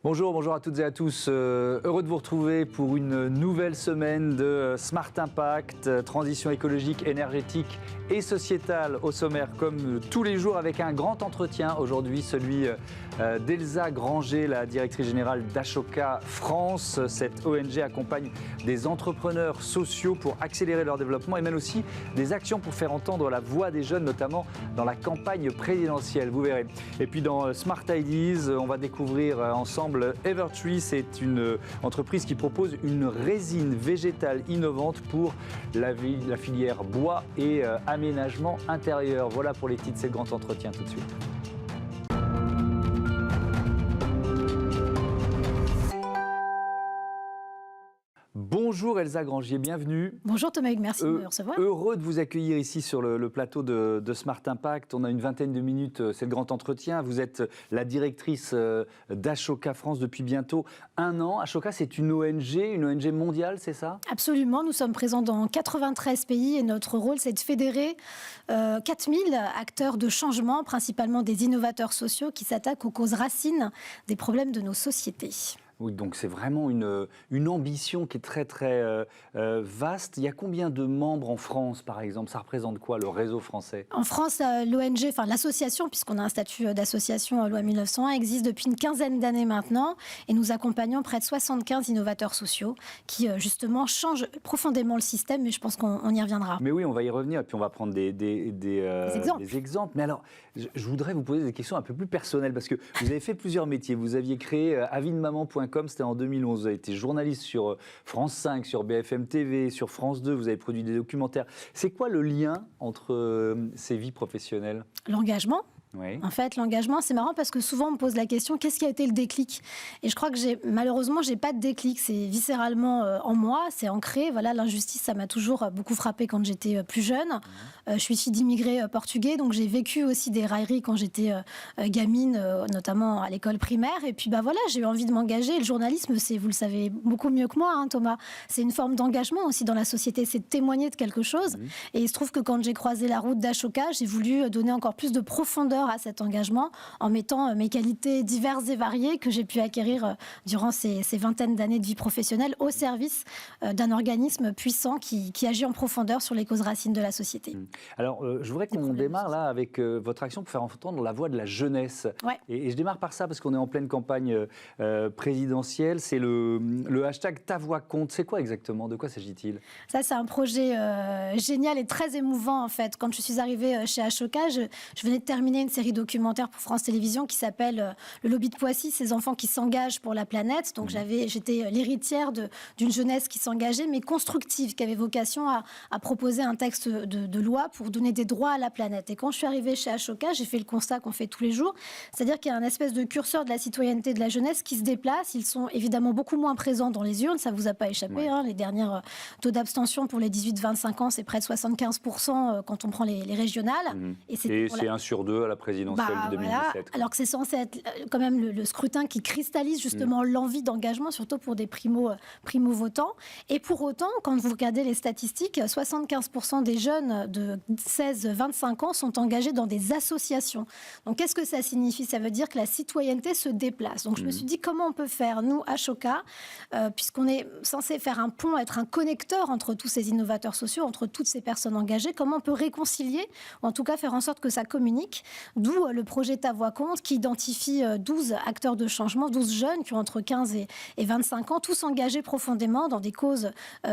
Bonjour à toutes et à tous. Heureux de vous retrouver pour une nouvelle semaine de Smart Impact, transition écologique, énergétique et sociétale au sommaire comme tous les jours avec un grand entretien. Aujourd'hui, celui d'Elsa Granger, la directrice générale d'Ashoka France. Cette ONG accompagne des entrepreneurs sociaux pour accélérer leur développement et mène aussi des actions pour faire entendre la voix des jeunes, notamment dans la campagne présidentielle, vous verrez. Et puis dans Smart Ideas, on va découvrir ensemble Evertree. C'est une entreprise qui propose une résine végétale innovante pour la filière bois et aménagement intérieur. Voilà pour les titres, c'est le grand entretien tout de suite. Bonjour Elsa Granger, bienvenue. Bonjour Thomas Hugues, merci de me recevoir. Heureux de vous accueillir ici sur le plateau de Smart Impact. On a une vingtaine de minutes, c'est le grand entretien. Vous êtes la directrice d'Ashoka France depuis bientôt 1 an. Ashoka, c'est une ONG mondiale, c'est ça? Absolument, nous sommes présents dans 93 pays et notre rôle, c'est de fédérer 4000 acteurs de changement, principalement des innovateurs sociaux qui s'attaquent aux causes racines des problèmes de nos sociétés. Oui, donc c'est vraiment une ambition qui est très vaste. Il y a combien de membres en France, par exemple? Ça représente quoi, le réseau français? En France, l'ONG, enfin l'association, puisqu'on a un statut d'association loi 1901, existe depuis une quinzaine d'années maintenant et nous accompagnons près de 75 innovateurs sociaux qui, justement, changent profondément le système, mais je pense qu'on y reviendra. Mais oui, on va y revenir et puis on va prendre des exemples. Mais alors, je voudrais vous poser des questions un peu plus personnelles parce que vous avez fait plusieurs métiers. Vous aviez créé avidemaman.com. C'était en 2011. Vous avez été journaliste sur France 5, sur BFM TV, sur France 2. Vous avez produit des documentaires. C'est quoi le lien entre ces vies professionnelles? L'engagement. Oui. En fait, l'engagement, c'est marrant parce que souvent on me pose la question, qu'est-ce qui a été le déclic? Et je crois que malheureusement, j'ai pas de déclic. C'est viscéralement en moi, c'est ancré. Voilà, l'injustice, ça m'a toujours beaucoup frappée quand j'étais plus jeune. Je suis fille d'immigrés portugais, donc j'ai vécu aussi des railleries quand j'étais gamine, notamment à l'école primaire. Et puis voilà, j'ai eu envie de m'engager. Le journalisme, vous le savez beaucoup mieux que moi, hein, Thomas. C'est une forme d'engagement aussi dans la société. C'est de témoigner de quelque chose. Et il se trouve que quand j'ai croisé la route d'Ashoka, j'ai voulu donner encore plus de profondeur à cet engagement en mettant mes qualités diverses et variées que j'ai pu acquérir durant ces vingtaines d'années de vie professionnelle au service d'un organisme puissant qui agit en profondeur sur les causes racines de la société. Alors, je voudrais qu'on démarre là avec votre action pour faire entendre la voix de la jeunesse. Ouais. Et je démarre par ça parce qu'on est en pleine campagne présidentielle. C'est le hashtag Ta Voix Compte. C'est quoi exactement? De quoi s'agit-il? Ça, c'est un projet génial et très émouvant en fait. Quand je suis arrivée chez Ashoka, je venais de terminer une série documentaire pour France Télévisions qui s'appelle Le lobby de Poissy, ces enfants qui s'engagent pour la planète. Donc j'étais l'héritière d'une jeunesse qui s'engageait, mais constructive, qui avait vocation à proposer un texte de loi pour donner des droits à la planète. Et quand je suis arrivée chez Ashoka, j'ai fait le constat qu'on fait tous les jours, c'est-à-dire qu'il y a un espèce de curseur de la citoyenneté de la jeunesse qui se déplace. Ils sont évidemment beaucoup moins présents dans les urnes, ça vous a pas échappé. Hein, les derniers taux d'abstention pour les 18-25 ans, c'est près de 75% quand on prend les régionales. Et c'est 1 sur 2 à la présidentielle de 2017. Voilà. Alors que c'est censé être quand même le scrutin qui cristallise justement l'envie d'engagement, surtout pour des primo-votants. Et pour autant, quand vous regardez les statistiques, 75% des jeunes de 16-25 ans sont engagés dans des associations. Donc qu'est-ce que ça signifie? Ça veut dire que la citoyenneté se déplace. Donc je me suis dit, comment on peut faire, nous, Ashoka, puisqu'on est censé faire un pont, être un connecteur entre tous ces innovateurs sociaux, entre toutes ces personnes engagées, comment on peut réconcilier, ou en tout cas faire en sorte que ça communique. D'où le projet Ta Voix Compte qui identifie 12 acteurs de changement, 12 jeunes qui ont entre 15 et 25 ans, tous engagés profondément dans des causes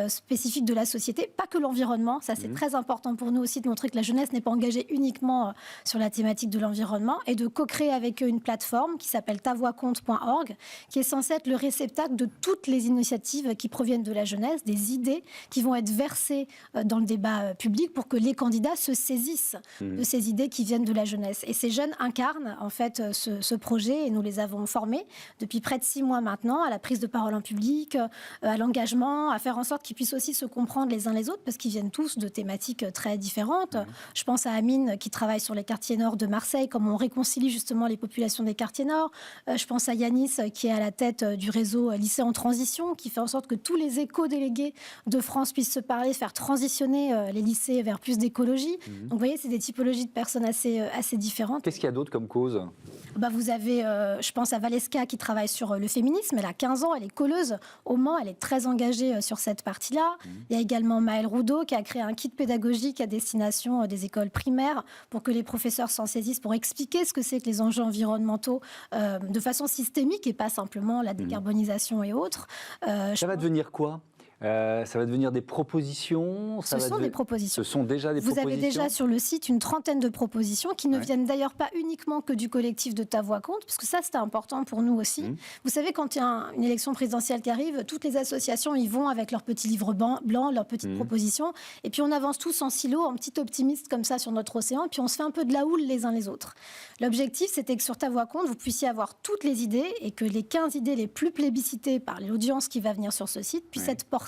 spécifiques de la société, pas que l'environnement. Ça, c'est très important pour nous aussi de montrer que la jeunesse n'est pas engagée uniquement sur la thématique de l'environnement et de co-créer avec eux une plateforme qui s'appelle tavoixcompte.org, qui est censée être le réceptacle de toutes les initiatives qui proviennent de la jeunesse, des idées qui vont être versées dans le débat public pour que les candidats se saisissent de ces idées qui viennent de la jeunesse. Et ces jeunes incarnent en fait ce projet et nous les avons formés depuis près de 6 mois maintenant à la prise de parole en public, à l'engagement, à faire en sorte qu'ils puissent aussi se comprendre les uns les autres parce qu'ils viennent tous de thématiques très différentes. Je pense à Amine qui travaille sur les quartiers nord de Marseille, comment on réconcilie justement les populations des quartiers nord. Je pense à Yanis qui est à la tête du réseau Lycée en transition, qui fait en sorte que tous les éco-délégués de France puissent se parler, faire transitionner les lycées vers plus d'écologie. Donc vous voyez, c'est des typologies de personnes assez différentes. différentes. Qu'est-ce qu'il y a d'autre comme cause ? Vous avez, je pense à Valeska qui travaille sur le féminisme. Elle a 15 ans, elle est colleuse au Mans, elle est très engagée sur cette partie-là. Il y a également Maëlle Roudot qui a créé un kit pédagogique à destination des écoles primaires pour que les professeurs s'en saisissent, pour expliquer ce que c'est que les enjeux environnementaux de façon systémique et pas simplement la décarbonisation et autres. Ça va devenir quoi ? Ça va devenir des propositions. Ce sont des propositions. Ce sont déjà des propositions. Vous avez déjà sur le site une trentaine de propositions qui ne viennent d'ailleurs pas uniquement que du collectif de Ta Voix Compte, parce que ça c'était important pour nous aussi. Vous savez, quand il y a une élection présidentielle qui arrive, toutes les associations y vont avec leur petit livre blanc, leurs petites propositions, et puis on avance tous en silo, en petit optimiste comme ça sur notre océan, et puis on se fait un peu de la houle les uns les autres. L'objectif, c'était que sur Ta Voix Compte, vous puissiez avoir toutes les idées et que les 15 idées les plus plébiscitées par l'audience qui va venir sur ce site puissent être portées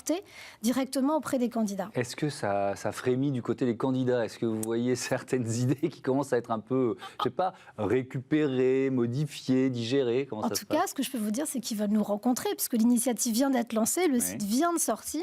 directement auprès des candidats. Est-ce que ça frémit du côté des candidats ? Est-ce que vous voyez certaines idées qui commencent à être un peu, je sais pas, récupérées, modifiées, digérées ? Comment en ça tout se passe ? cas, ce que je peux vous dire, c'est qu'ils veulent nous rencontrer, puisque l'initiative vient d'être lancée, le site vient de sortir,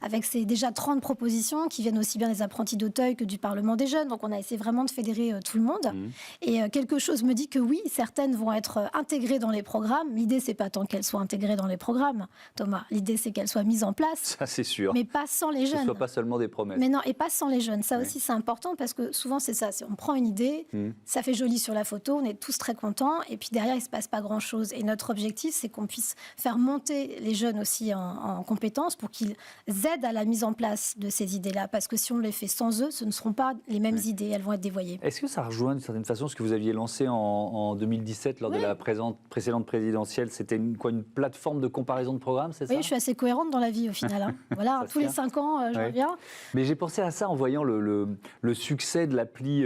avec ces déjà 30 propositions qui viennent aussi bien des apprentis d'Auteuil que du Parlement des jeunes. Donc on a essayé vraiment de fédérer tout le monde. Et quelque chose me dit que oui, certaines vont être intégrées dans les programmes. L'idée, c'est pas tant qu'elles soient intégrées dans les programmes, Thomas. L'idée, c'est qu'elles soient mises en place. Ça, c'est sûr. Mais pas sans les jeunes. Ce ne soit pas seulement des promesses. Mais non, et pas sans les jeunes. Ça aussi, c'est important parce que souvent, c'est ça. On prend une idée, ça fait joli sur la photo, on est tous très contents, et puis derrière, il ne se passe pas grand-chose. Et notre objectif, c'est qu'on puisse faire monter les jeunes aussi en compétences pour qu'ils aident à la mise en place de ces idées-là. Parce que si on les fait sans eux, ce ne seront pas les mêmes idées, elles vont être dévoyées. Est-ce que ça rejoint d'une certaine façon ce que vous aviez lancé en 2017 lors de la précédente présidentielle ? C'était une plateforme de comparaison de programmes, c'est ça ? Oui, je suis assez cohérente dans la vie au final. Hein. Voilà, tous les 5 ans, je reviens. Mais j'ai pensé à ça en voyant le succès de l'appli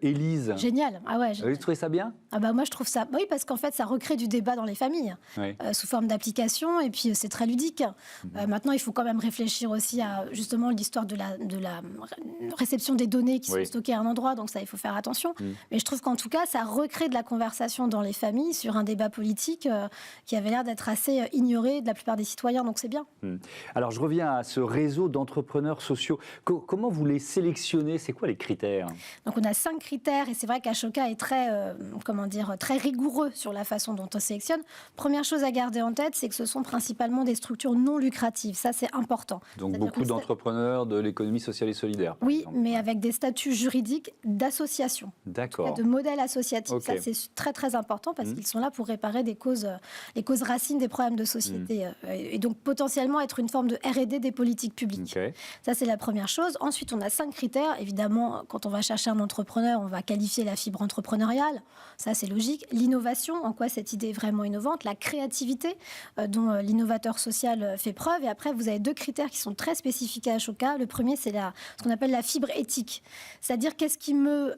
Élise. Génial. Ah ouais. Vous trouvez ça bien ? Moi, je trouve ça... Oui, parce qu'en fait, ça recrée du débat dans les familles, sous forme d'application, et puis c'est très ludique. Maintenant, il faut quand même réfléchir aussi à, justement, l'histoire de la réception des données qui sont stockées à un endroit, donc ça, il faut faire attention. Mais je trouve qu'en tout cas, ça recrée de la conversation dans les familles sur un débat politique qui avait l'air d'être assez ignoré de la plupart des citoyens, donc c'est bien. Alors, je reviens à ce réseau d'entrepreneurs sociaux. Comment vous les sélectionnez ? C'est quoi les critères ? Donc, on a 5 critères, et c'est vrai qu'Ashoka est très, très rigoureux sur la façon dont on sélectionne. Première chose à garder en tête, c'est que ce sont principalement des structures non lucratives. Ça, c'est important. Donc, beaucoup d'entrepreneurs de l'économie sociale et solidaire. Oui, mais avec des statuts juridiques d'association. D'accord. De modèles associatifs. Ça, c'est très, très important parce qu'ils sont là pour réparer les causes racines des problèmes de société. Et donc, potentiellement, être une forme de R&D des politiques publiques. Ça, c'est la première chose. Ensuite, on a 5 critères. Évidemment, quand on va chercher un entrepreneur, on va qualifier la fibre entrepreneuriale. Ça, c'est logique. L'innovation, en quoi cette idée est vraiment innovante. La créativité, dont l'innovateur social fait preuve. Et après, vous avez 2 critères qui sont très spécifiques à Ashoka. Le premier, c'est ce qu'on appelle la fibre éthique. C'est-à-dire, qu'est-ce qui meut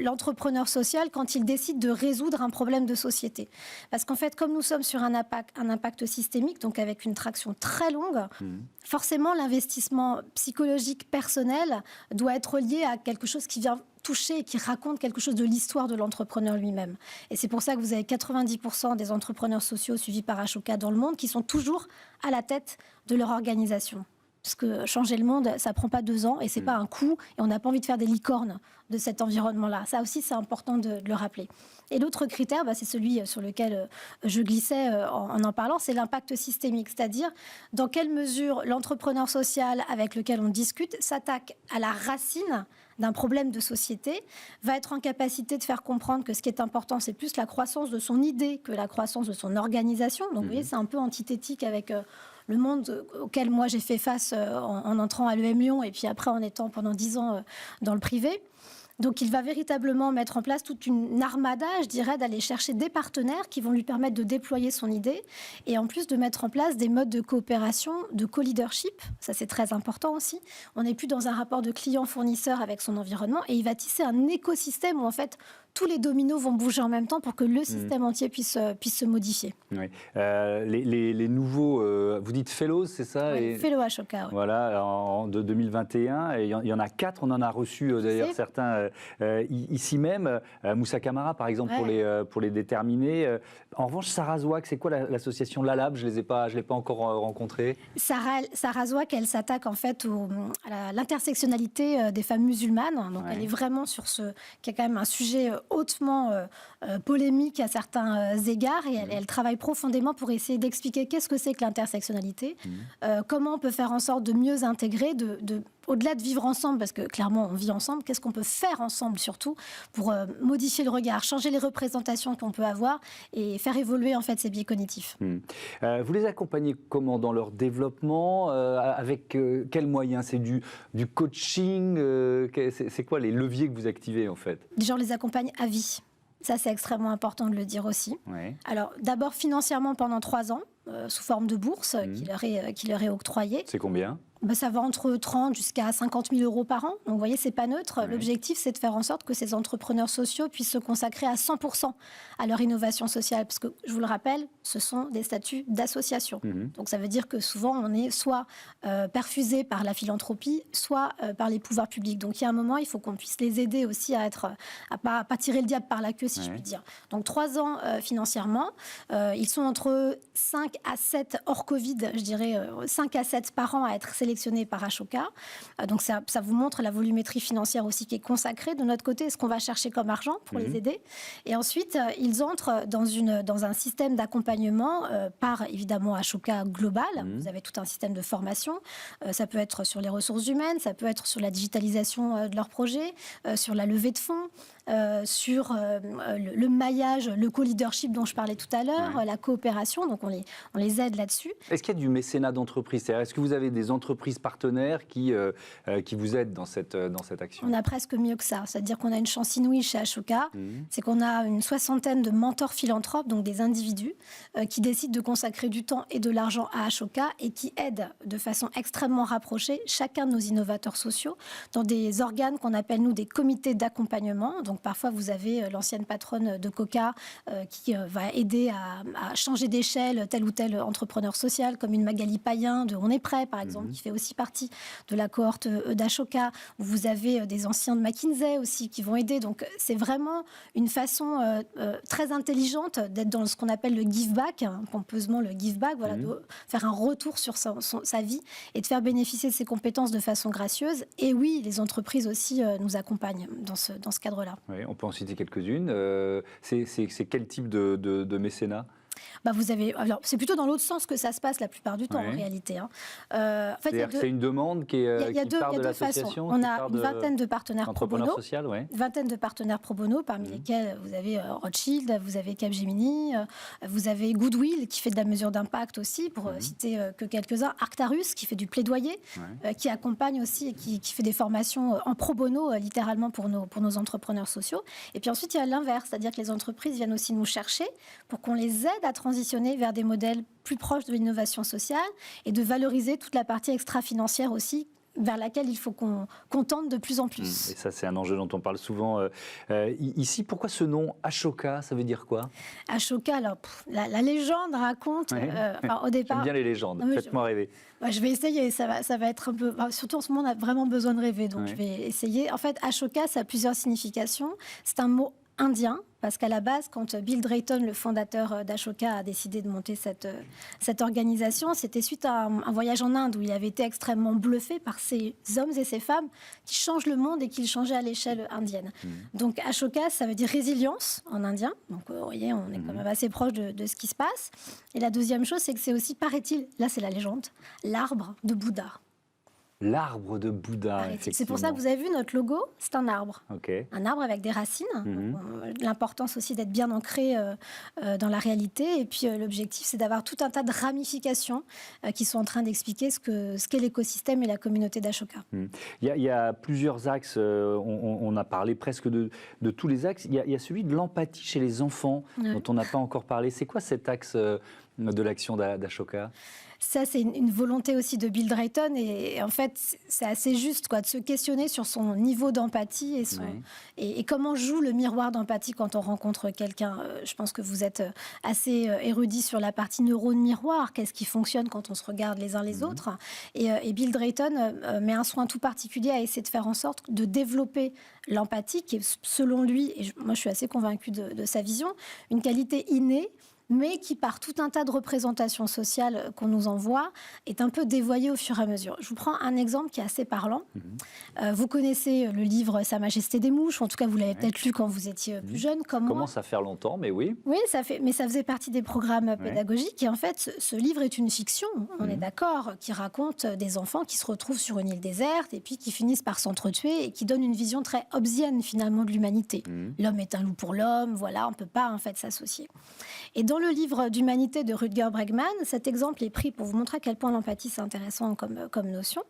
l'entrepreneur social quand il décide de résoudre un problème de société. Parce qu'en fait, comme nous sommes sur un impact systémique, donc avec une traction très longue, forcément, l'investissement psychologique personnel doit être lié à quelque chose qui vient toucher et qui raconte quelque chose de l'histoire de l'entrepreneur lui-même. Et c'est pour ça que vous avez 90% des entrepreneurs sociaux suivis par Ashoka dans le monde qui sont toujours à la tête de leur organisation. Parce que changer le monde, ça ne prend pas 2 ans et ce n'est pas un coup. Et on n'a pas envie de faire des licornes de cet environnement-là. Ça aussi, c'est important de le rappeler. Et l'autre critère, c'est celui sur lequel je glissais en parlant, c'est l'impact systémique. C'est-à-dire, dans quelle mesure l'entrepreneur social avec lequel on discute s'attaque à la racine d'un problème de société, va être en capacité de faire comprendre que ce qui est important, c'est plus la croissance de son idée que la croissance de son organisation. Donc, vous voyez, c'est un peu antithétique avec le monde auquel moi j'ai fait face en entrant à l'EM Lyon et puis après en étant pendant 10 ans dans le privé. Donc, il va véritablement mettre en place toute une armada, je dirais, d'aller chercher des partenaires qui vont lui permettre de déployer son idée et en plus de mettre en place des modes de coopération, de co-leadership. Ça, c'est très important aussi. On n'est plus dans un rapport de client-fournisseur avec son environnement et il va tisser un écosystème où, en fait, tous les dominos vont bouger en même temps pour que le système entier puisse se modifier. Oui. Les nouveaux, vous dites fellows, c'est ça? Oui, fellow Ashoka. Oui. Voilà, de 2021. Et il y en a 4, on en a reçu d'ailleurs certains ici même. Moussa Camara, par exemple, pour les déterminer. En revanche, Sarah Zouak, c'est quoi l'association Lalab? Je ne l'ai pas encore rencontrée. Sarah Zouak, elle s'attaque en fait à l'intersectionnalité des femmes musulmanes. Donc elle est vraiment sur qui est quand même un sujet hautement polémique à certains égards et elle travaille profondément pour essayer d'expliquer qu'est-ce que c'est que l'intersectionnalité, comment on peut faire en sorte de mieux intégrer, au-delà de vivre ensemble, parce que clairement on vit ensemble, qu'est-ce qu'on peut faire ensemble surtout pour modifier le regard, changer les représentations qu'on peut avoir et faire évoluer en fait ces biais cognitifs. Vous les accompagnez comment dans leur développement, avec quels moyens? C'est du coaching, c'est quoi les leviers que vous activez en fait? Déjà on les accompagne à vie. Ça, c'est extrêmement important de le dire aussi. Ouais. Alors, d'abord financièrement pendant 3 ans, sous forme de bourse qui leur est octroyée. C'est combien? Ça va entre 30 jusqu'à 50 000 euros par an. Donc, vous voyez, c'est pas neutre. Ouais. L'objectif, c'est de faire en sorte que ces entrepreneurs sociaux puissent se consacrer à 100% à leur innovation sociale. Parce que, je vous le rappelle, ce sont des statuts d'association. Donc, ça veut dire que souvent, on est soit perfusé par la philanthropie, soit par les pouvoirs publics. Donc, il y a un moment, il faut qu'on puisse les aider aussi à pas tirer le diable par la queue, si je puis dire. Donc, 3 ans financièrement. Ils sont entre 5 à 7 hors Covid, je dirais 5 à 7 par an à être sélectionnés par Ashoka. Donc ça vous montre la volumétrie financière aussi qui est consacrée de notre côté, ce qu'on va chercher comme argent pour les aider. Et ensuite, ils entrent dans un système d'accompagnement par évidemment Ashoka Global. Vous avez tout un système de formation. Ça peut être sur les ressources humaines, ça peut être sur la digitalisation de leurs projets, sur la levée de fonds, sur le maillage, le co-leadership dont je parlais tout à l'heure, la coopération. Donc on les aide là-dessus. Est-ce qu'il y a du mécénat d'entreprise? Est-ce que vous avez des entreprises partenaires qui vous aident dans cette action? On a presque mieux que ça. C'est-à-dire qu'on a une chance inouïe chez Ashoka. C'est qu'on a une 60aine de mentors philanthropes, donc des individus, qui décident de consacrer du temps et de l'argent à Ashoka et qui aident de façon extrêmement rapprochée chacun de nos innovateurs sociaux dans des organes qu'on appelle, nous, des comités d'accompagnement. Donc parfois, vous avez l'ancienne patronne de Coca qui va aider à changer d'échelle tel ou tel entrepreneur social, comme une Magali Payen de On est prêt, par exemple, qui fait aussi partie de la cohorte d'Ashoka. Vous avez des anciens de McKinsey aussi qui vont aider. Donc c'est vraiment une façon très intelligente d'être dans ce qu'on appelle le give back, pompeusement le give back, voilà, de faire un retour sur sa vie et de faire bénéficier de ses compétences de façon gracieuse. Et oui, les entreprises aussi nous accompagnent dans ce cadre-là. Oui, on peut en citer quelques-unes. C'est quel type de mécénat? Alors, c'est plutôt dans l'autre sens que ça se passe la plupart du temps, en réalité. En fait, c'est-à-dire que c'est une demande qui part de l'association. On a une vingtaine de partenaires pro bono, une vingtaine de partenaires pro bono, parmi lesquels vous avez Rothschild, vous avez Capgemini, vous avez Goodwill qui fait de la mesure d'impact aussi, pour citer que quelques-uns, Arctarus qui fait du plaidoyer, qui accompagne aussi et qui fait des formations en pro bono, littéralement pour nos entrepreneurs sociaux. Et puis ensuite, il y a l'inverse, c'est-à-dire que les entreprises viennent aussi nous chercher pour qu'on les aide à transitionner vers des modèles plus proches de l'innovation sociale et de valoriser toute la partie extra-financière aussi, vers laquelle il faut qu'on tente de plus en plus. Et ça, c'est un enjeu dont on parle souvent. Ici, pourquoi ce nom Ashoka? Ça veut dire quoi? Ashoka, alors, la légende raconte, au départ... J'aime bien les légendes, faites-moi rêver. Je vais essayer, ça va être un peu... surtout en ce moment, on a vraiment besoin de rêver, donc je vais essayer. En fait, Ashoka, ça a plusieurs significations. C'est un mot indien, parce qu'à la base, quand Bill Drayton, le fondateur d'Ashoka, a décidé de monter cette organisation, c'était suite à un voyage en Inde où il avait été extrêmement bluffé par ces hommes et ces femmes qui changent le monde et qui le changeaient à l'échelle indienne. Donc Ashoka, ça veut dire résilience en indien. Donc vous voyez, on est quand même assez proche de ce qui se passe. Et la deuxième chose, c'est que c'est aussi, paraît-il, là c'est la légende, l'arbre de Bouddha. L'arbre de Bouddha, effectivement. C'est pour ça que vous avez vu notre logo, c'est un arbre. Okay. Un arbre avec des racines. L'importance aussi d'être bien ancré dans la réalité. Et puis l'objectif, c'est d'avoir tout un tas de ramifications qui sont en train d'expliquer ce qu'est l'écosystème et la communauté d'Ashoka. Il y a plusieurs axes, on a parlé presque de tous les axes. Il y a celui de l'empathie chez les enfants, dont on n'a pas encore parlé. C'est quoi cet axe de l'action d'Ashoka? Ça, c'est une volonté aussi de Bill Drayton et en fait, c'est assez juste de se questionner sur son niveau d'empathie et comment joue le miroir d'empathie quand on rencontre quelqu'un. Je pense que vous êtes assez érudit sur la partie neurone miroir, qu'est-ce qui fonctionne quand on se regarde les uns les autres. Et Bill Drayton met un soin tout particulier à essayer de faire en sorte de développer l'empathie qui est, selon lui, et moi je suis assez convaincue de sa vision, une qualité innée, mais qui, par tout un tas de représentations sociales qu'on nous envoie, est un peu dévoyé au fur et à mesure. Je vous prends un exemple qui est assez parlant. Vous connaissez le livre Sa Majesté des Mouches, ou en tout cas vous l'avez peut-être lu quand vous étiez plus jeune, comme moi. Commence à faire longtemps, mais oui. Oui, mais ça faisait partie des programmes pédagogiques. Et en fait, ce livre est une fiction, on est d'accord, qui raconte des enfants qui se retrouvent sur une île déserte et puis qui finissent par s'entretuer et qui donne une vision très hobbesienne finalement de l'humanité. L'homme est un loup pour l'homme, voilà, on ne peut pas en fait s'associer. Et dans le livre d'Humanité de Rutger Bregman, cet exemple est pris pour vous montrer à quel point l'empathie c'est intéressant comme notion.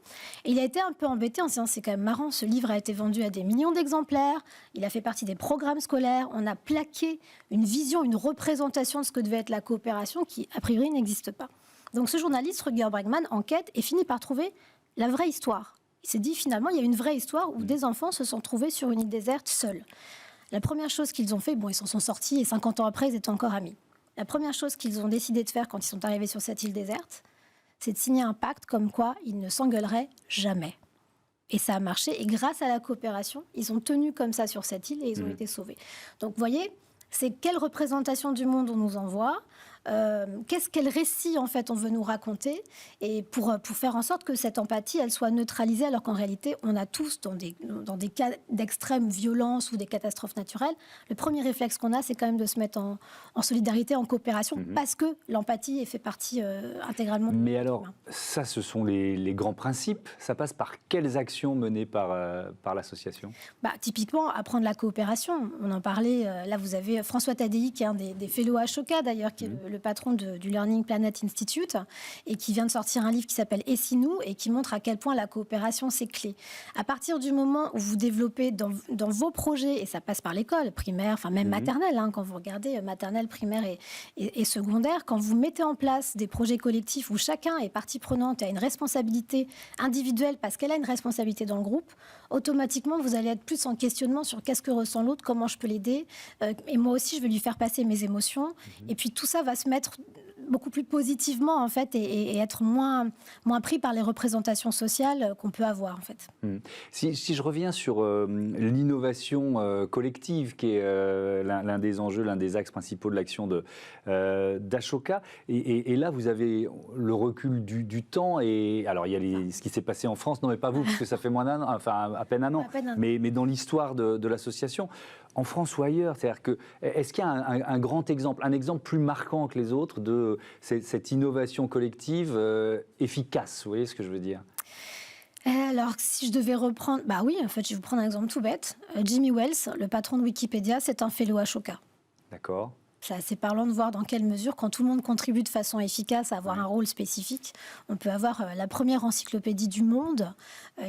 Et il a été un peu embêté en se disant c'est quand même marrant, ce livre a été vendu à des millions d'exemplaires, il a fait partie des programmes scolaires, on a plaqué une vision, une représentation de ce que devait être la coopération qui a priori n'existe pas. Donc ce journaliste Rutger Bregman enquête et finit par trouver la vraie histoire. Il s'est dit finalement il y a une vraie histoire où des enfants se sont trouvés sur une île déserte seuls. La première chose qu'ils ont fait, bon ils s'en sont sortis et 50 ans après ils étaient encore amis. La première chose qu'ils ont décidé de faire quand ils sont arrivés sur cette île déserte, c'est de signer un pacte comme quoi ils ne s'engueuleraient jamais. Et ça a marché. Et grâce à la coopération, ils ont tenu comme ça sur cette île et ils ont été sauvés. Donc vous voyez, c'est quelle représentation du monde on nous envoie, quel récit en fait on veut nous raconter, et pour faire en sorte que cette empathie elle soit neutralisée, alors qu'en réalité on a tous dans des cas d'extrême violence ou des catastrophes naturelles, le premier réflexe qu'on a c'est quand même de se mettre en solidarité, en coopération, parce que l'empathie fait partie intégralement. Mais alors ça ce sont les grands principes, ça passe par quelles actions menées par l'association? Typiquement apprendre la coopération, on en parlait, là vous avez François Tadei qui est un des fellows Ashoka d'ailleurs, qui est le patron du Learning Planet Institute et qui vient de sortir un livre qui s'appelle Et si nous et qui montre à quel point la coopération c'est clé. À partir du moment où vous développez dans vos projets, et ça passe par l'école primaire, enfin même maternelle, quand vous regardez maternelle, primaire et secondaire, quand vous mettez en place des projets collectifs où chacun est partie prenante et a une responsabilité individuelle parce qu'elle a une responsabilité dans le groupe, automatiquement vous allez être plus en questionnement sur qu'est-ce que ressent l'autre, comment je peux l'aider, et moi aussi je vais lui faire passer mes émotions, et puis tout ça va se mettre beaucoup plus positivement en fait et être moins pris par les représentations sociales qu'on peut avoir en fait. Si je reviens sur l'innovation collective qui est l'un des enjeux, l'un des axes principaux de l'action d'Ashoka, et là vous avez le recul du temps, et alors il y a ce qui s'est passé en France, non mais pas vous parce que ça fait moins d'un an, enfin à peine un an, mais dans l'histoire de l'association, en France ou ailleurs, c'est-à-dire que est-ce qu'il y a un grand exemple, un exemple plus marquant que les autres de cette innovation collective efficace, vous voyez ce que je veux dire? Alors, si je devais reprendre... oui, en fait, je vais vous prendre un exemple tout bête. Jimmy Wales, le patron de Wikipédia, c'est un fellow Ashoka. D'accord. C'est assez parlant de voir dans quelle mesure, quand tout le monde contribue de façon efficace à avoir un rôle spécifique, on peut avoir la première encyclopédie du monde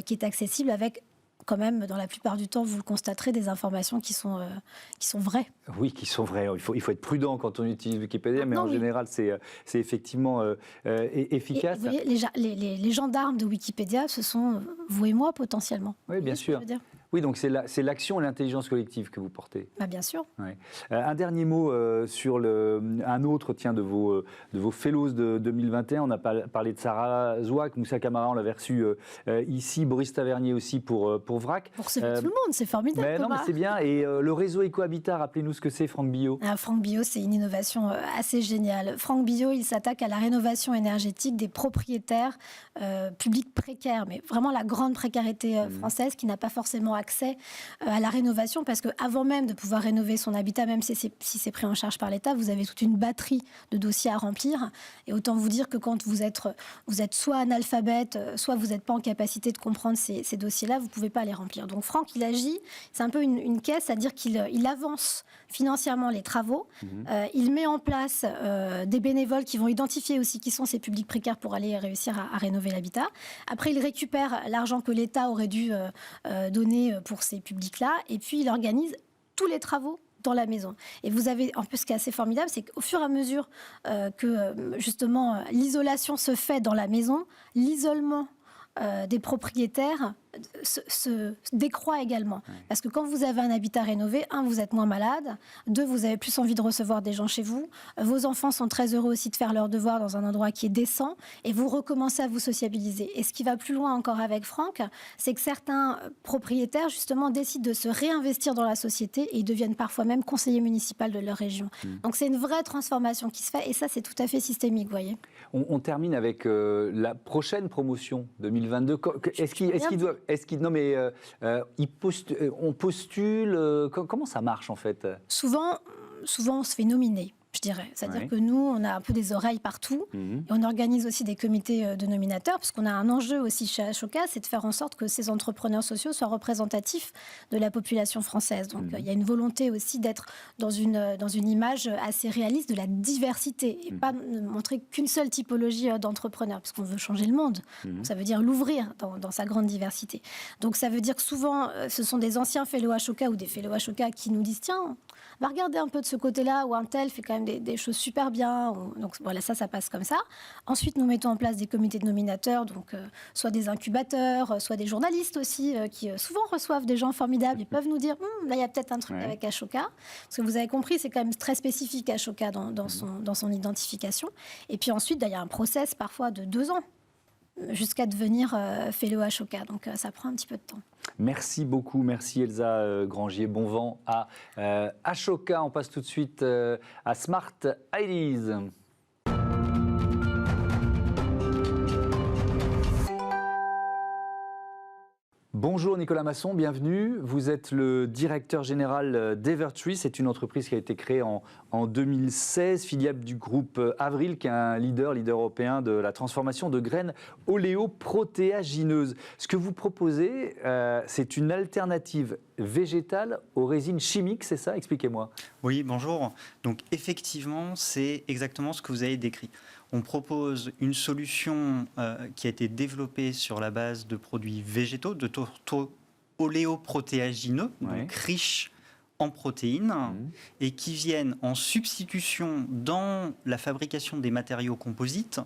qui est accessible avec... quand même, dans la plupart du temps, vous le constaterez, des informations qui sont vraies. Oui, qui sont vraies. Il faut être prudent quand on utilise Wikipédia, mais en général, c'est effectivement efficace. Et vous voyez, les gendarmes de Wikipédia, ce sont vous et moi, potentiellement. Oui, bien sûr. Oui, donc c'est l'action et l'intelligence collective que vous portez. Bien sûr. Ouais. Un dernier mot sur un autre de vos fellows de 2021. On a parlé de Sarah Zouak, Moussa Camara, on l'avait reçu ici, Boris Tavernier aussi pour VRAC. Pour tout le monde, c'est formidable. Mais non, mais c'est bien. Et le réseau Ecohabitat, rappelez-nous ce que c'est, Franck Billot. Franck Billot, c'est une innovation assez géniale. Franck Billot, il s'attaque à la rénovation énergétique des propriétaires publics précaires, mais vraiment la grande précarité française qui n'a pas forcément accès à la rénovation, parce qu'avant même de pouvoir rénover son habitat, même si c'est pris en charge par l'État, vous avez toute une batterie de dossiers à remplir. Et autant vous dire que quand vous êtes soit analphabète, soit vous n'êtes pas en capacité de comprendre ces dossiers-là, vous ne pouvez pas les remplir. Donc Franck, il agit, c'est un peu une caisse, c'est-à-dire qu'il avance financièrement les travaux, il met en place des bénévoles qui vont identifier aussi qui sont ces publics précaires pour aller réussir à rénover l'habitat. Après, il récupère l'argent que l'État aurait dû donner pour ces publics-là, et puis il organise tous les travaux dans la maison. Et vous avez, en plus, ce qui est assez formidable, c'est qu'au fur et à mesure que, justement, l'isolation se fait dans la maison, l'isolement des propriétaires se décroît également. Parce que quand vous avez un habitat rénové, vous êtes moins malade, 2, vous avez plus envie de recevoir des gens chez vous, vos enfants sont très heureux aussi de faire leurs devoirs dans un endroit qui est décent, et vous recommencez à vous sociabiliser. Et ce qui va plus loin encore avec Franck, c'est que certains propriétaires, justement, décident de se réinvestir dans la société et ils deviennent parfois même conseillers municipaux de leur région. Donc c'est une vraie transformation qui se fait, et ça, c'est tout à fait systémique, vous voyez. On termine avec la prochaine promotion 2022. On postule. Comment ça marche en fait? Souvent, on se fait nominer, je dirais. C'est-à-dire que nous, on a un peu des oreilles partout. Et on organise aussi des comités de nominateurs, parce qu'on a un enjeu aussi chez Ashoka, c'est de faire en sorte que ces entrepreneurs sociaux soient représentatifs de la population française. Donc il y a une volonté aussi d'être dans une image assez réaliste de la diversité, et pas montrer qu'une seule typologie d'entrepreneurs, parce qu'on veut changer le monde. Donc, ça veut dire l'ouvrir dans sa grande diversité. Donc ça veut dire que souvent, ce sont des anciens fellows Ashoka ou des fellows Ashoka qui nous disent « Tiens, va regarder un peu de ce côté-là, où un tel fait quand même des choses super bien. » Donc voilà, ça passe comme ça. Ensuite, nous mettons en place des comités de nominateurs, donc soit des incubateurs, soit des journalistes aussi, qui souvent reçoivent des gens formidables. Ils peuvent nous dire là, il y a peut-être un truc avec Ashoka. Parce que vous avez compris, c'est quand même très spécifique Ashoka dans son identification. Et puis ensuite, il y a un process parfois de 2 ans jusqu'à devenir fellow Ashoka. Donc ça prend un petit peu de temps. Merci beaucoup, merci Elsa Grangier. Bon vent à Ashoka. On passe tout de suite à Smart Ideas. Bonjour Nicolas Masson, bienvenue. Vous êtes le directeur général d'Evertree. C'est une entreprise qui a été créée en 2016, filiale du groupe Avril, qui est un leader européen de la transformation de graines oléoprotéagineuses. Ce que vous proposez, c'est une alternative végétale aux résines chimiques, c'est ça? Expliquez-moi. Oui, bonjour. Donc effectivement, c'est exactement ce que vous avez décrit. On propose une solution qui a été développée sur la base de produits végétaux, de tourteaux oléoprotéagineux, donc riches en protéines, et qui viennent en substitution dans la fabrication des matériaux composites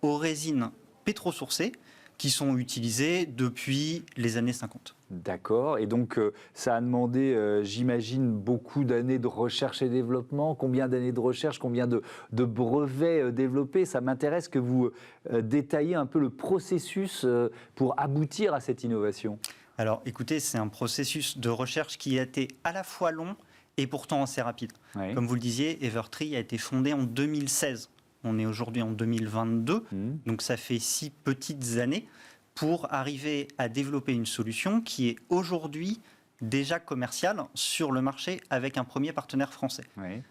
aux résines pétrosourcées qui sont utilisées depuis les années 50. D'accord. Et donc, ça a demandé, j'imagine, beaucoup d'années de recherche et développement. Combien d'années de recherche, combien de brevets développés? Ça m'intéresse que vous détailliez un peu le processus pour aboutir à cette innovation. Alors, écoutez, c'est un processus de recherche qui a été à la fois long et pourtant assez rapide. Oui. Comme vous le disiez, Evertree a été fondé en 2016. On est aujourd'hui en 2022, donc ça fait 6 petites années pour arriver à développer une solution qui est aujourd'hui déjà commerciale sur le marché avec un premier partenaire français. Oui.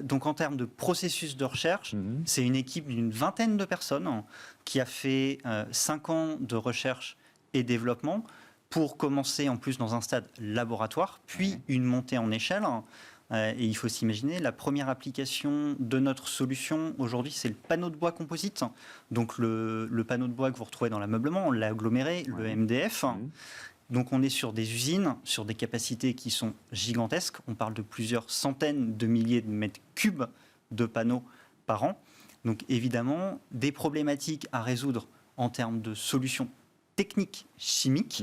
Donc en termes de processus de recherche, c'est une équipe d'une 20aine de personnes qui a fait 5 ans de recherche et développement pour commencer en plus dans un stade laboratoire, puis une montée en échelle. Et il faut s'imaginer, la première application de notre solution aujourd'hui, c'est le panneau de bois composite. Donc le panneau de bois que vous retrouvez dans l'ameublement, l'aggloméré, le MDF. Donc on est sur des usines, sur des capacités qui sont gigantesques. On parle de plusieurs centaines de milliers de mètres cubes de panneaux par an. Donc évidemment, des problématiques à résoudre en termes de solutions techniques, chimiques,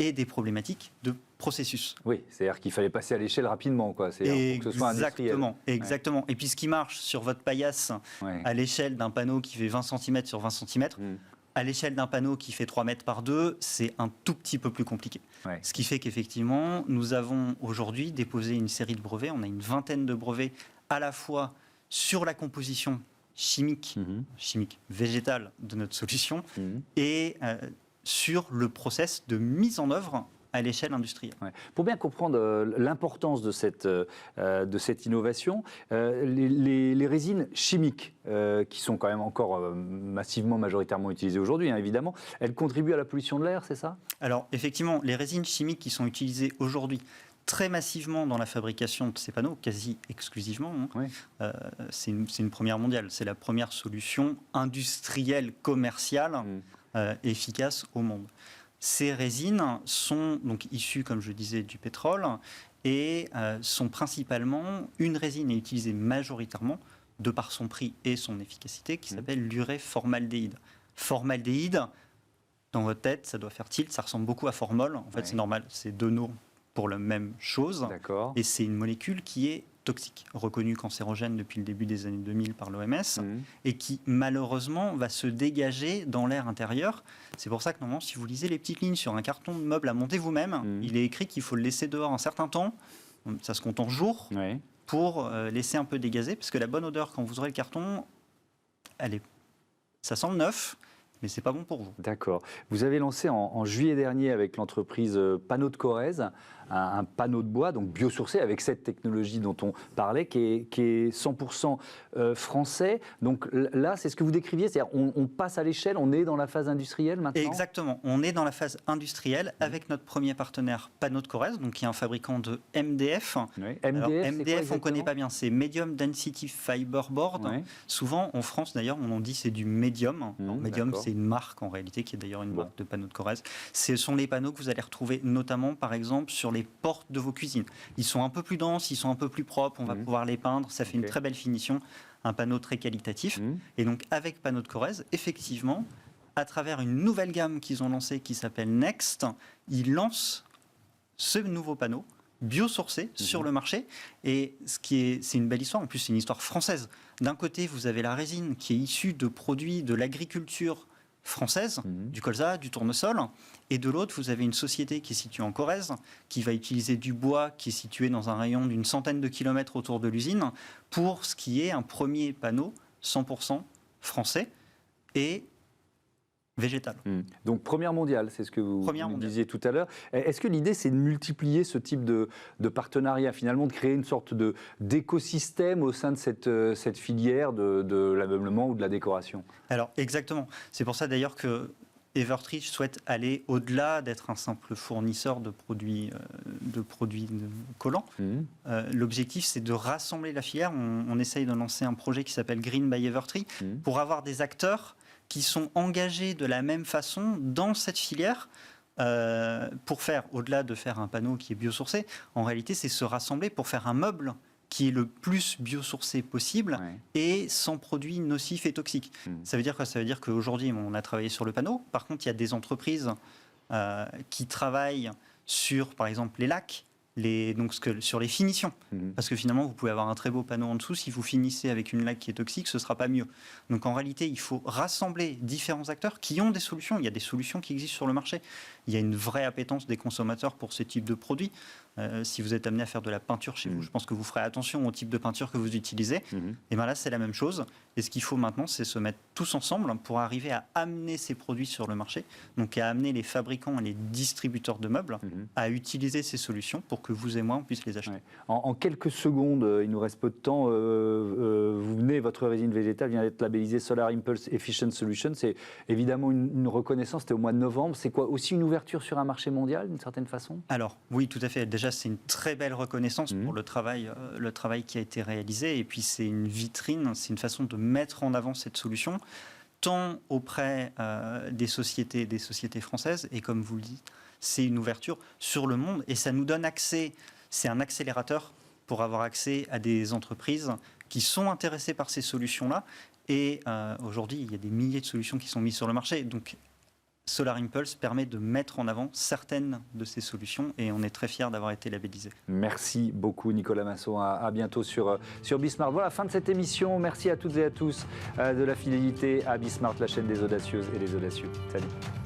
et des problématiques de processus. Oui, c'est-à-dire qu'il fallait passer à l'échelle rapidement, quoi. Pour que ce soit industriel. Exactement. Et puis ce qui marche sur votre paillasse à l'échelle d'un panneau qui fait 20 cm sur 20 cm, à l'échelle d'un panneau qui fait 3 mètres par 2, c'est un tout petit peu plus compliqué. Ce qui fait qu'effectivement, nous avons aujourd'hui déposé une série de brevets. On a une 20aine de brevets à la fois sur la composition chimique végétale de notre solution et sur le process de mise en œuvre à l'échelle industrielle. Pour bien comprendre l'importance de cette innovation, les résines chimiques, qui sont quand même encore massivement, majoritairement utilisées aujourd'hui, évidemment, elles contribuent à la pollution de l'air, c'est ça? Alors, effectivement, les résines chimiques qui sont utilisées aujourd'hui très massivement dans la fabrication de ces panneaux, quasi exclusivement, c'est une première mondiale. C'est la première solution industrielle, commerciale, efficace au monde. Ces résines sont donc issues, comme je disais, du pétrole et sont principalement, une résine est utilisée majoritairement, de par son prix et son efficacité, qui s'appelle l'urée formaldéhyde. Formaldéhyde, dans votre tête, ça doit faire tilt, ça ressemble beaucoup à formol. En fait, c'est normal, c'est 2 noms pour la même chose. D'accord. Et c'est une molécule qui est toxique, reconnue cancérogène depuis le début des années 2000 par l'OMS, et qui malheureusement va se dégager dans l'air intérieur. C'est pour ça que normalement, si vous lisez les petites lignes sur un carton de meuble à monter vous-même, il est écrit qu'il faut le laisser dehors un certain temps, ça se compte en jours, pour laisser un peu dégazer, parce que la bonne odeur, quand vous aurez le carton, ça sent le neuf, mais c'est pas bon pour vous. D'accord. Vous avez lancé en juillet dernier avec l'entreprise Panneau de Corrèze un panneau de bois, donc biosourcé, avec cette technologie dont on parlait, qui est 100% français. Donc là, c'est ce que vous décriviez, c'est-à-dire on passe à l'échelle, on est dans la phase industrielle maintenant ? Exactement, on est dans la phase industrielle avec notre premier partenaire Panneau de Corrèze, donc qui est un fabricant de MDF. Oui. Alors, MDF, on ne connaît pas bien, c'est Medium Density Fiberboard. Oui. Souvent, en France d'ailleurs, on en dit c'est du médium. Medium, c'est une marque en réalité, qui est d'ailleurs une marque de Panneau de Corrèze. Ce sont les panneaux que vous allez retrouver notamment, par exemple, sur les portes de vos cuisines. Ils sont un peu plus denses, ils sont un peu plus propres, on va pouvoir les peindre, ça fait une très belle finition, un panneau très qualitatif. Et donc avec Panneau de Corrèze, effectivement, à travers une nouvelle gamme qu'ils ont lancée qui s'appelle Next, ils lancent ce nouveau panneau biosourcé sur le marché. Et c'est une belle histoire, en plus c'est une histoire française. D'un côté, vous avez la résine qui est issue de produits de l'agriculture française, du colza, du tournesol, et de l'autre, vous avez une société qui est située en Corrèze, qui va utiliser du bois qui est situé dans un rayon d'une centaine de kilomètres autour de l'usine, pour ce qui est un premier panneau 100% français et végétal. Donc première mondiale, c'est ce que vous disiez tout à l'heure. Est-ce que l'idée, c'est de multiplier ce type de partenariat, finalement, de créer une sorte d'écosystème au sein de cette filière de l'ameublement ou de la décoration ? Alors exactement. C'est pour ça d'ailleurs que Evertree souhaite aller au-delà d'être un simple fournisseur de produits collants. L'objectif, c'est de rassembler la filière. On essaye de lancer un projet qui s'appelle Green by Evertree pour avoir des acteurs qui sont engagés de la même façon dans cette filière pour faire, au-delà de faire un panneau qui est biosourcé, en réalité, c'est se rassembler pour faire un meuble qui est le plus biosourcé possible et sans produits nocifs et toxiques. Ça veut dire quoi ? Ça veut dire qu'aujourd'hui, on a travaillé sur le panneau. Par contre, il y a des entreprises qui travaillent sur, par exemple, les lacs, sur les finitions. Parce que finalement, vous pouvez avoir un très beau panneau en dessous. Si vous finissez avec une laque qui est toxique, ce ne sera pas mieux. Donc en réalité, il faut rassembler différents acteurs qui ont des solutions. Il y a des solutions qui existent sur le marché. Il y a une vraie appétence des consommateurs pour ce type de produits. Si vous êtes amené à faire de la peinture chez vous, je pense que vous ferez attention au type de peinture que vous utilisez. Et bien là, c'est la même chose. Et ce qu'il faut maintenant, c'est se mettre tous ensemble pour arriver à amener ces produits sur le marché, donc à amener les fabricants et les distributeurs de meubles à utiliser ces solutions pour que vous et moi, on puisse les acheter. En quelques secondes, il nous reste peu de temps, votre résine végétale vient d'être labellisée Solar Impulse Efficient Solution. C'est évidemment une reconnaissance, c'était au mois de novembre. C'est quoi, aussi une ouverture sur un marché mondial, d'une certaine façon ? Alors, oui, tout à fait. Déjà, c'est une très belle reconnaissance pour le travail qui a été réalisé. Et puis, c'est une vitrine, c'est une façon de mettre en avant cette solution, tant auprès des sociétés françaises, et comme vous le dites, c'est une ouverture sur le monde, et ça nous donne accès, c'est un accélérateur pour avoir accès à des entreprises qui sont intéressées par ces solutions-là. Et aujourd'hui, il y a des milliers de solutions qui sont mises sur le marché. Donc, Solar Impulse permet de mettre en avant certaines de ces solutions et on est très fiers d'avoir été labellisés. Merci beaucoup Nicolas Masson, à bientôt sur Bismart. Voilà, fin de cette émission. Merci à toutes et à tous de la fidélité à Bismart, la chaîne des audacieuses et des audacieux. Salut.